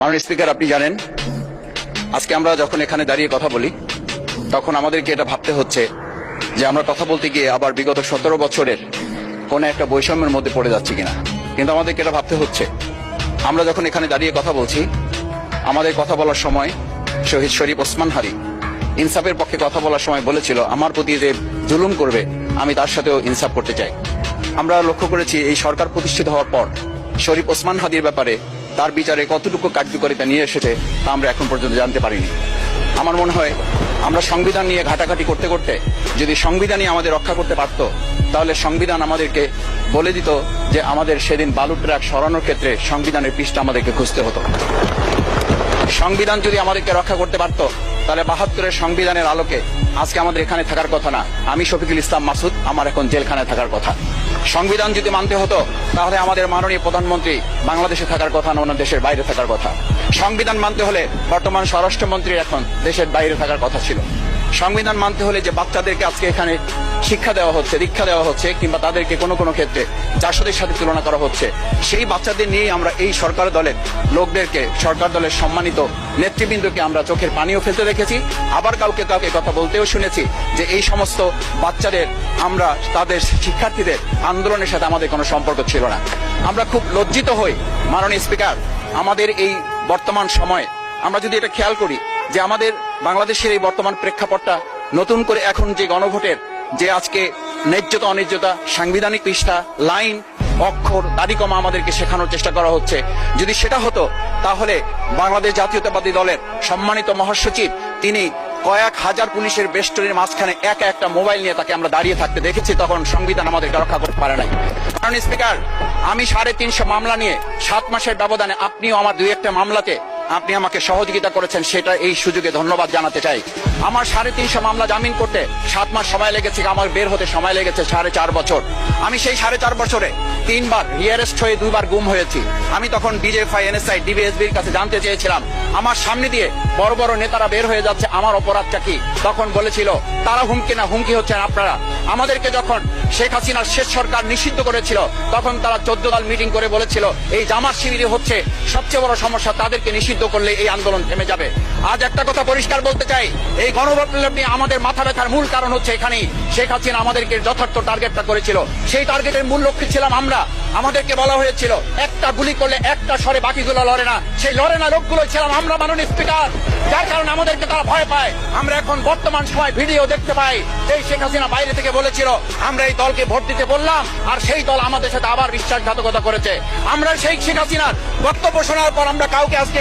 মাননীয় স্পিকার, আপনি জানেন আজকে আমরা যখন এখানে দাঁড়িয়ে কথা বলি তখন আমাদেরকে এটা ভাবতে হচ্ছে যে আমরা কথা বলতে গিয়ে আবার বিগত 17 বছরের কোন একটা বৈষম্যের মধ্যে পড়ে যাচ্ছি কিনা। কিন্তু আমাদেরকে এটা ভাবতে হচ্ছে, আমরা যখন এখানে দাঁড়িয়ে কথা বলছি, আমাদের কথা বলার সময় শহীদ শরীফ ওসমান হাদি ইনসাফের পক্ষে কথা বলার সময় বলেছিল, আমার প্রতি যে জুলুম করবে আমি তার সাথেও ইনসাফ করতে চাই। আমরা লক্ষ্য করেছি এই সরকার প্রতিষ্ঠিত হওয়ার পর শরীফ ওসমান হাদির ব্যাপারে তার বিচারে কতটুকু কার্যকারিতা নিয়ে এসেছে তা আমরা এখন পর্যন্ত জানতে পারিনি। আমার মনে হয় আমরা সংবিধান নিয়ে ঘাটাঘাটি করতে করতে যদি সংবিধানই আমাদের রক্ষা করতে পারত, তাহলে সংবিধান আমাদেরকে বলে দিত যে আমাদের সেদিন বালু ট্রাক সরানোর ক্ষেত্রে সংবিধানের পৃষ্ঠা আমাদেরকে খুঁজতে হতো। সংবিধান যদি আমাদেরকে রক্ষা করতে পারত, তাহলে 72-এর সংবিধানের আলোকে আজকে আমাদের এখানে থাকার কথা না, আমি শফিকুল ইসলাম মাসুদ আমার এখন জেলখানায় থাকার কথা। সংবিধান যদি মানতে হতো, তাহলে আমাদের মাননীয় প্রধানমন্ত্রী বাংলাদেশে থাকার কথা না, অন্য দেশের বাইরে থাকার কথা। সংবিধান মানতে হলে বর্তমান স্বরাষ্ট্রমন্ত্রী এখন দেশের বাইরে থাকার কথা ছিল। সংবিধান মানতে হলে যে বাচ্চাদেরকে আজকে এখানে শিক্ষা দেওয়া হচ্ছে, দীক্ষা দেওয়া হচ্ছে, কিংবা তাদেরকে কোনো কোনো ক্ষেত্রে জাসদের সাথে তুলনা করা হচ্ছে, সেই বাচ্চাদের নিয়েই আমরা এই সরকার দলের লোকদেরকে, সরকার দলের সম্মানিত নেতৃবৃন্দকে আমরা চোখের পানিও ফেলতে দেখেছি। আবার কাউকে কাউকে কথা বলতেও শুনেছি যে এই সমস্ত বাচ্চাদের, আমরা তাদের শিক্ষার্থীদের আন্দোলনের সাথে আমাদের কোনো সম্পর্ক ছিল না। আমরা খুব লজ্জিত হই মাননীয় স্পিকার, আমাদের এই বর্তমান সময়ে আমরা যদি এটা খেয়াল করি যে আমাদের বাংলাদেশের এই বর্তমান প্রেক্ষাপটটা নতুন করে এখন যে গণভোটের যে আজকে ন্যায্যতা অন্যায্যতা, সাংবিধানিক পৃষ্ঠা, লাইন, অক্ষর, দাড়িকমা আমাদেরকে শেখানোর চেষ্টা করা হচ্ছে, যদি সেটা হতো তাহলে বাংলাদেশ জাতীয়তাবাদী দলের সম্মানিত মহাসচিব তিনি কয়েক হাজার পুলিশের বেষ্টনীর মাঝখানে একা একটা মোবাইল নিয়ে তাকে আমরা দাঁড়িয়ে থাকতে দেখেছি, তখন সংবিধান আমাদেরকে রক্ষা করতে পারে নাই। মাননীয় স্পিকার, আমি 350 মামলা নিয়ে 7 মাসের ব্যবধানে আপনিও আমার 2-1টা মামলাতে আপনি আমাকে সহযোগিতা করেছেন, সেটা এই সুযোগে ধন্যবাদ জানাতে চাই। আমার 350 মামলা জামিন করতে 7 মাস সময় লেগেছে, আমার বের হতে সময় লেগেছে 4.5 বছর। আমি সেই 4.5 বছরে 3 বার রিয়ারেস্ট হয়ে 2 বার গুম হয়েছি। আমি তখন ডিজিএফআই, এনএসআই, ডিবিএসবির কাছে জানতে চেয়েছিলাম, আমার সামনে দিয়ে বড় বড় নেতারা বের হয়ে যাচ্ছে, আমার অপরাধটা কি? তখন বলেছিল তারা হুমকি না, হুমকি হচ্ছেন আপনারা। আমাদেরকে যখন শেখ হাসিনার শেষ সরকার নিষিদ্ধ করেছিল, তখন তারা 14 দল মিটিং করে বলেছিল এই জামাত শিবির হচ্ছে সবচেয়ে বড় সমস্যা, তাদেরকে নিষিদ্ধ করলে এই আন্দোলন থেমে যাবে। আজ একটা কথা পরিষ্কার বলতে চাই, এই গণবিপ্লব নিয়ে আমাদের মাথা ব্যথার মূল কারণ হচ্ছে এখানেই শেখ হাসিনা আমাদেরকে যথার্থ টার্গেটটা করেছিল। সেই টার্গেটের মূল লক্ষ্য ছিলাম আমরা। আমাদেরকে বলা হয়েছিল একটা গুলি করলে একটা সরে বাকিগুলো লড়ে না, সেই লড়ে না লোকগুলো ছিলাম আমরা মাননীয় স্পিকার, যার কারণে আমাদেরকে তারা ভয় পায়। আমরা এখন বর্তমান সময় ভিডিও দেখতে পাই, এই শেখ হাসিনা বাইরে থেকে বলেছিল আমরা এই দলকে ভোট দিতে বললাম, আর সেই দল আমাদের সাথে আবার বিশ্বাসঘাতকতা করেছে। আমরা সেই শেখ হাসিনার বক্তব্য শোনার পর আমরা কাউকে আজকে